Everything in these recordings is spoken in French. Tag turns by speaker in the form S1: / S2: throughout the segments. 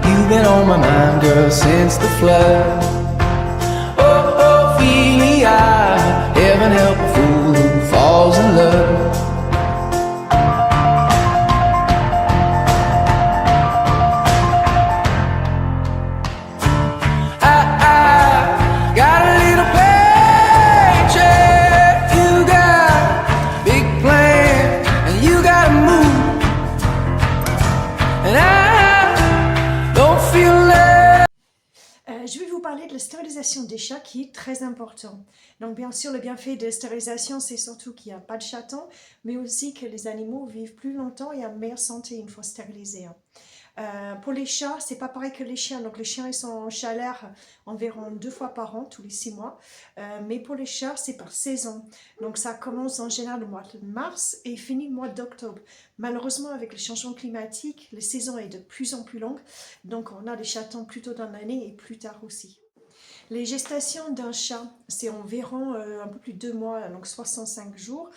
S1: you've been on my mind, girl, since the flood. Oh, Ophelia, heaven help a fool who falls in love. Got a little paycheck, you got big plans, and you gotta move, and I don't feel love.
S2: Je vais vous parler de la stérilisation des chats qui est très important. Donc bien sûr, le bienfait de la stérilisation, c'est surtout qu'il n'y a pas de chatons, mais aussi que les animaux vivent plus longtemps et en meilleure santé une fois stérilisés. Pour les chats, c'est pas pareil que les chiens. Donc les chiens, ils sont en chaleur environ 2 fois par an, tous les 6 mois. Mais pour les chats, c'est par saison. Donc ça commence en général le mois de mars et finit le mois d'octobre. Malheureusement, avec le changement climatique, la saison est de plus en plus longue. Donc on a des chatons plus tôt dans l'année et plus tard aussi. Les gestations d'un chat, c'est environ un peu plus de 2 mois, donc 65 jours.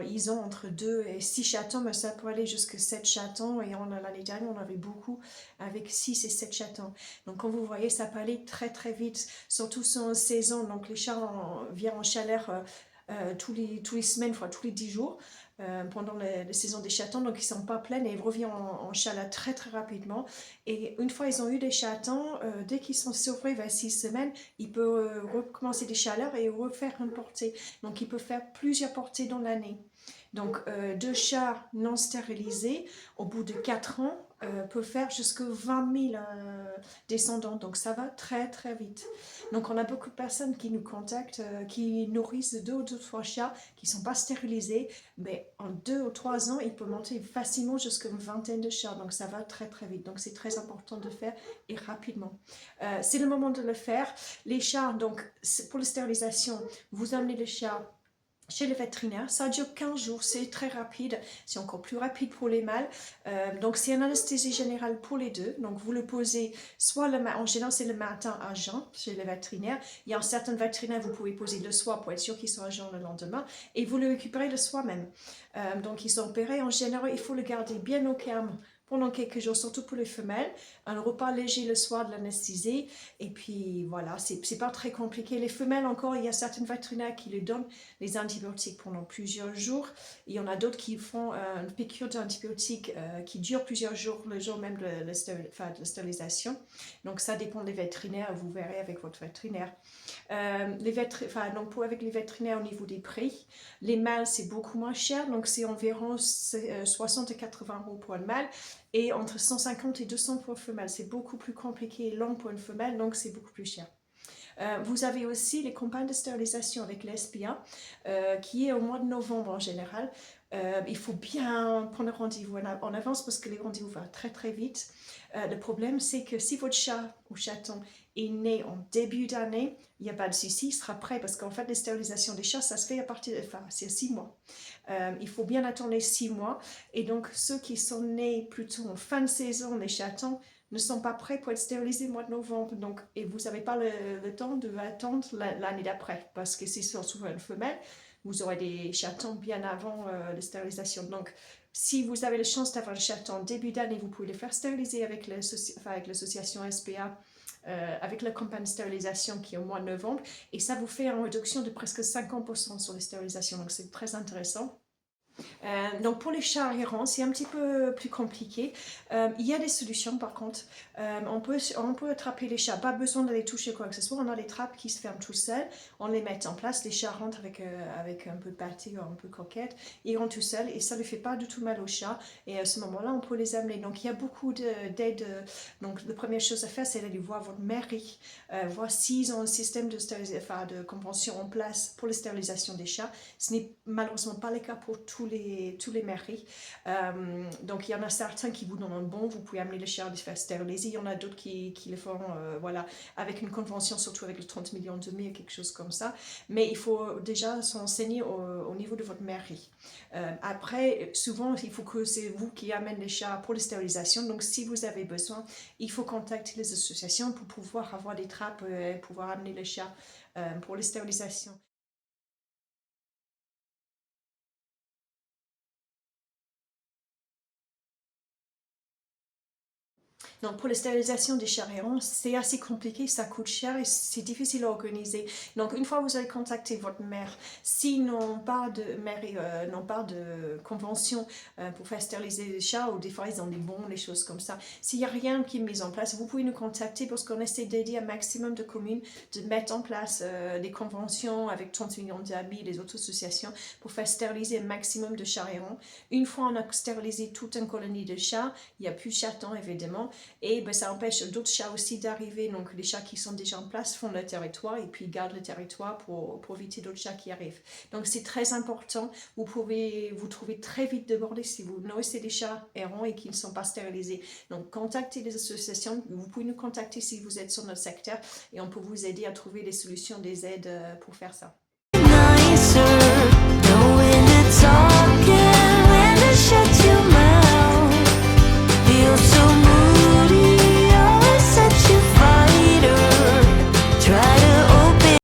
S2: Ils ont entre 2 et 6 chatons, mais ça peut aller jusqu'à 7 chatons. Et l'année dernière, on avait beaucoup avec 6 et 7 chatons. Donc comme vous voyez, ça peut aller très très vite, surtout en saison. Donc les chats viennent en chaleur tous les semaines, fois tous les 10 jours. Pendant la saison des chatons, donc ils ne sont pas pleins et ils reviennent en chaleur très très rapidement. Et une fois ils ont eu des chatons, dès qu'ils sont surpris vers 6 semaines, ils peuvent recommencer des chaleurs et refaire une portée. Donc ils peuvent faire plusieurs portées dans l'année. Donc 2 chats non stérilisés, au bout de 4 ans, peuvent faire jusqu'à 20 000 descendants. Donc ça va très très vite. Donc on a beaucoup de personnes qui nous contactent, qui nourrissent 2 ou 3 chats qui ne sont pas stérilisés. Mais en 2 ou 3 ans, il peut monter facilement jusqu'à une vingtaine de chats. Donc ça va très très vite. Donc c'est très important de faire et rapidement. C'est le moment de le faire. Les chats, donc pour la stérilisation, vous amenez le chat chez le vétérinaire, ça dure 15 jours, c'est très rapide, c'est encore plus rapide pour les mâles. Donc c'est une anesthésie générale pour les deux. Donc vous le posez soit en général c'est le matin à jeun chez le vétérinaire. Il y a un certain vétérinaire, vous pouvez poser le soir pour être sûr qu'ils sont à jeun le lendemain et vous le récupérez le soir même. Donc ils sont opérés, en général il faut le garder bien au calme pendant quelques jours, surtout pour les femelles. Un repas léger le soir de l'anesthésie. Et puis voilà, c'est pas très compliqué. Les femelles encore, il y a certaines vétérinaires qui les donnent les antibiotiques pendant plusieurs jours. Il y en a d'autres qui font une piqûre d'antibiotiques qui dure plusieurs jours, le jour même de la stérilisation. Donc ça dépend des vétérinaires, vous verrez avec votre vétérinaire. Donc avec les vétérinaires au niveau des prix, les mâles c'est beaucoup moins cher, donc c'est environ 60 à 80 € pour un mâle et entre 150 et 200 pour une femelle. C'est beaucoup plus compliqué et long pour une femelle, donc c'est beaucoup plus cher. Vous avez aussi les campagnes de stérilisation avec l'SPA qui est au mois de novembre en général. Il faut bien prendre rendez-vous en avance parce que les rendez-vous vont très très vite. Le problème c'est que si votre chat ou chaton est né en début d'année, il n'y a pas de souci, il sera prêt parce qu'en fait les stérilisations des chats ça se fait à partir de, c'est 6 mois. Il faut bien attendre les 6 mois et donc ceux qui sont nés plutôt en fin de saison, les chatons, ne sont pas prêts pour être stérilisés au mois de novembre. Donc, et vous n'avez pas le temps d'attendre l'année d'après parce que c'est souvent une femelle. Vous aurez des chatons bien avant la stérilisation. Donc, si vous avez la chance d'avoir un chaton début d'année, vous pouvez le faire stériliser avec l'association SPA. Avec la campagne de stérilisation qui est au mois de novembre et ça vous fait une réduction de presque 50% sur les stérilisations, donc c'est très intéressant. Donc pour les chats errants, c'est un petit peu plus compliqué. Il y a des solutions par contre. On peut attraper les chats, pas besoin de les toucher quoi que ce soit. On a des trappes qui se ferment tout seuls. On les met en place. Les chats rentrent avec un peu de pâté ou un peu coquette. Ils rentrent tout seuls et ça ne fait pas du tout mal aux chats. Et à ce moment-là, on peut les amener. Donc il y a beaucoup d'aide. Donc la première chose à faire, c'est d'aller voir votre mairie, voir s'ils ont un système de convention en place pour la stérilisation des chats. Ce n'est malheureusement pas le cas pour tous les mairies. Donc il y en a certains qui vous donnent un bon, vous pouvez amener le chien de faire stériliser. Il y en a d'autres qui le font voilà, avec une convention, surtout avec le 30 millions de mai, quelque chose comme ça. Mais il faut déjà s'enseigner au niveau de votre mairie. Après, souvent, il faut que c'est vous qui amène les chats pour la stérilisation. Donc si vous avez besoin, il faut contacter les associations pour pouvoir avoir des trappes et pouvoir amener les chats pour les stérilisations. Donc pour la stérilisation des chats errants, c'est assez compliqué, ça coûte cher et c'est difficile à organiser. Donc une fois que vous avez contacté votre maire, s'ils n'ont pas de n'ont pas de convention pour faire stériliser les chats, ou des fois ils ont des bons, des choses comme ça, s'il n'y a rien qui est mis en place, vous pouvez nous contacter parce qu'on essaie d'aider un maximum de communes de mettre en place des conventions avec 30 millions d'amis, les autres associations, pour faire stériliser un maximum de chats errants. Une fois on a stérilisé toute une colonie de chats, il n'y a plus de chatons évidemment, et ben, ça empêche d'autres chats aussi d'arriver. Donc les chats qui sont déjà en place font le territoire et puis gardent le territoire pour éviter d'autres chats qui arrivent. Donc c'est très important, vous pouvez vous trouver très vite débordé si vous nourrissez des chats errants et qui ne sont pas stérilisés. Donc contactez les associations, vous pouvez nous contacter si vous êtes sur notre secteur et on peut vous aider à trouver des solutions, des aides pour faire ça.